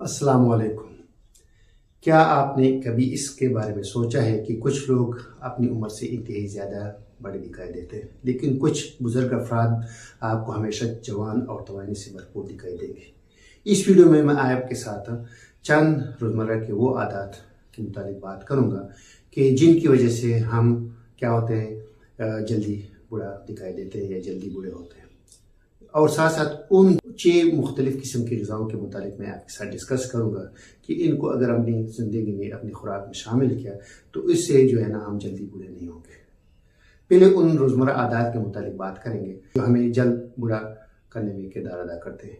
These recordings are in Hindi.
अस्सलाम वालेकुम। क्या आपने कभी इसके बारे में सोचा है कि कुछ लोग अपनी उम्र से इंतहाई ज़्यादा बड़े दिखाई देते हैं, लेकिन कुछ बुज़ुर्ग अफराद आपको हमेशा जवान और तवानी से भरपूर दिखाई देंगे। इस वीडियो में मैं आपके साथ चंद रोज़मर्रा के वो आदत के मुतालिक बात करूँगा कि जिनकी वजह से हम क्या होते हैं, जल्दी बूढ़ा दिखाई देते हैं या जल्दी बूढ़े होते हैं। और साथ साथ उन 6 मुख्तलिफ़ किस्म की ग़िज़ाओं के मुतालिक मैं आपके साथ डिस्कस करूँगा कि इनको अगर अपनी ज़िंदगी में अपनी खुराक में शामिल किया तो इससे जो है ना हम जल्दी बूढ़े नहीं होंगे। पहले उन रोज़मर्रा आदात के मुतालिक बात करेंगे जो हमें जल्द बूढ़ा करने में किरदार अदा करते हैं।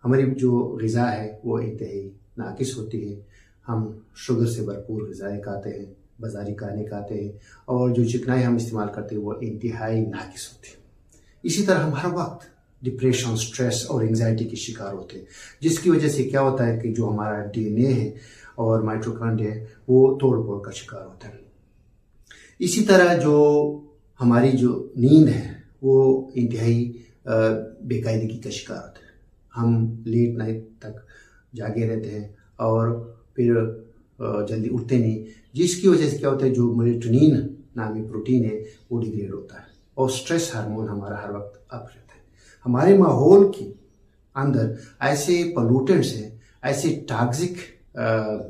हमारी जो ग़िज़ा है वो इंतहाई नाकिस होती है। हम शुगर से भरपूर ग़िज़ाएँ खाते हैं, बाज़ारी खाने खाते हैं और जो चिकनाई हम इस्तेमाल करते हैं वो इंतहाई नाकिस होती है। इसी तरह हम हर वक्त डिप्रेशन, स्ट्रेस और एंजाइटी के शिकार होते हैं, जिसकी वजह से क्या होता है कि जो हमारा डीएनए है और माइटोकॉन्ड्रिया है वो तोड़ फोड़ का शिकार होता है। इसी तरह जो हमारी जो नींद है वो इंतहाई बेकायदगी का शिकार होता है। हम लेट नाइट तक जागे रहते हैं और फिर जल्दी उठते नहीं, जिसकी वजह से क्या होता है जो मेलेटोनिन नामी प्रोटीन है वो डिग्रेड होता है और स्ट्रेस हार्मोन हमारा हर वक्त अप रहता है। हमारे माहौल के अंदर ऐसे पोल्यूटेंट्स हैं, ऐसे टॉक्सिक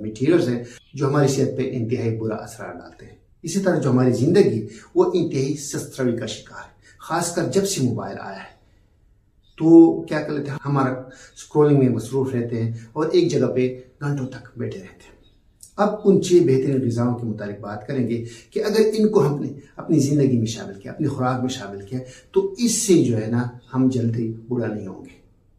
मटेरियल्स हैं जो हमारी सेहत पे इंतहाई बुरा असर डालते हैं। इसी तरह जो हमारी ज़िंदगी वो इंतहाई शस्त्रवी का शिकार है। ख़ासकर जब से मोबाइल आया है तो क्या कर लेते हैं, हमारा स्क्रॉलिंग में मसरूफ़ रहते हैं और एक जगह पे घंटों तक बैठे रहते हैं। अब उन 6 बेहतरीन ग़िज़ाओं के मुतालिक बात करेंगे कि अगर इनको हमने अपनी ज़िंदगी में शामिल किया, अपनी खुराक में शामिल किया तो इससे जो है ना हम जल्दी बूढ़ा नहीं होंगे।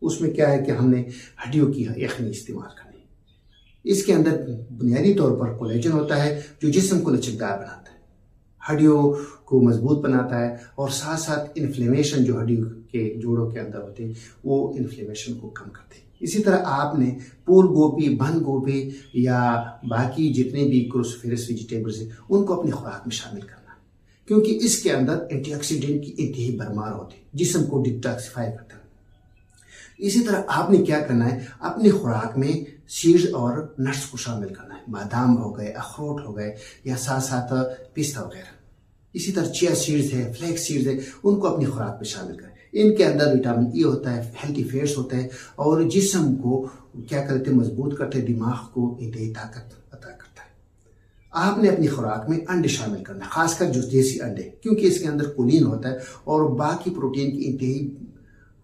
उसमें क्या है कि हमने हड्डियों की यखनी इस्तेमाल करनी है। इसके अंदर बुनियादी तौर पर कोलेजन होता है जो जिस्म को लचकदार बनाता है, हड्डियों को मजबूत बनाता है और साथ साथ इन्फ्लेमेशन जो हड्डियों के जोड़ों के अंदर होते हैं वो इन्फ्लेमेशन को कम करते हैं। इसी तरह आपने फूल गोभी, बंद गोभी या बाकी जितने भी क्रूसीफेरस वेजिटेबल्स हैं उनको अपनी खुराक में शामिल करना है, क्योंकि इसके अंदर एंटीऑक्सीडेंट की इंतहाई भरमार होती है, जिस्म को डिटॉक्सिफाई करता है। इसी तरह आपने क्या करना है, अपनी खुराक में सीड्स और नट्स को शामिल करना है। बादाम हो गए, अखरोट हो गए या साथ साथ पिस्ता वगैरह। इसी तरह चिया सीड्स है, फ्लैक्स सीड्स है, उनको अपनी खुराक में शामिल करें। इनके अंदर विटामिन ई होता है, हेल्दी फैट्स होते हैं और जिस्म को क्या करते हैं, मजबूत करते हैं, दिमाग को इंतहाई ताकत अता करता है। आपने अपनी खुराक में अंडे शामिल करना है, खासकर जो देसी अंडे, क्योंकि इसके अंदर कोलिन होता है और बाकी प्रोटीन की इंतहाई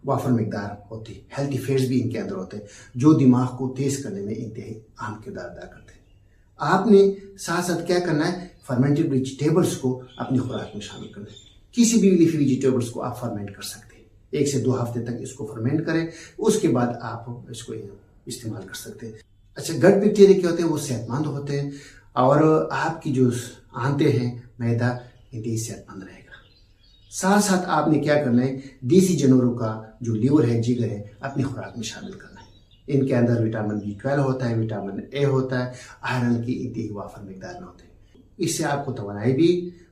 वाफर मिकदार होती है। हेल्दी फैट्स भी इनके अंदर होते हैं जो दिमाग को तेज करने में इंतहाई अहम किरदार अदा करते हैं। आपने साथ साथ क्या करना है, फर्मेंटेड वेजिटेबल्स को अपनी खुराक में शामिल करना है। किसी भी लीफी वेजिटेबल्स को आप फर्मेंट कर सकते हैं, 1 से 2 हफ्ते तक इसको फर्मेंट करें, उसके बाद आप इसको इस्तेमाल कर सकते हैं। अच्छा, गट बैक्टीरिया क्या होते हैं, वो सेहतमंद होते हैं और आपकी जो आंतें हैं, मैदा इंतहाई सेहतमंद रहेगा। साथ साथ आपने क्या करना है, देसी जानवरों का जो लीवर है, जिगर है, अपनी खुराक में शामिल करना है। इनके अंदर विटामिन B12 होता है, विटामिन ए होता है, आयरन की इंतहाई वाफर मिकदार में होते हैं। इससे आपको तवानाई भी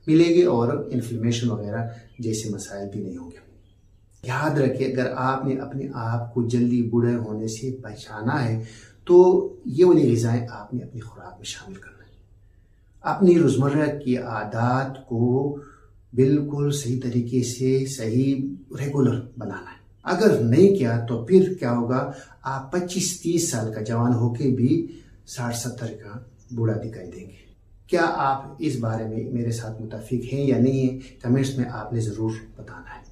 मिलेगी और इन्फ्लेमेशन वगैरह जैसे मसाइल भी नहीं होंगे। याद रखिए, अगर आपने अपने आप को जल्दी बूढ़े होने से बचाना है तो ये वाली ग़िज़ाएँ आपने अपनी खुराक में शामिल करना है। अपनी रोज़मर्रा की आदत को बिल्कुल सही तरीके से सही रेगुलर बनाना है। अगर नहीं किया तो फिर क्या होगा, आप 25-30 साल का जवान होके भी 60-70 का बूढ़ा दिखाई देंगे। क्या आप इस बारे में मेरे साथ मुत्तफ़िक हैं या नहीं है, कमेंट्स में आपने ज़रूर बताना है।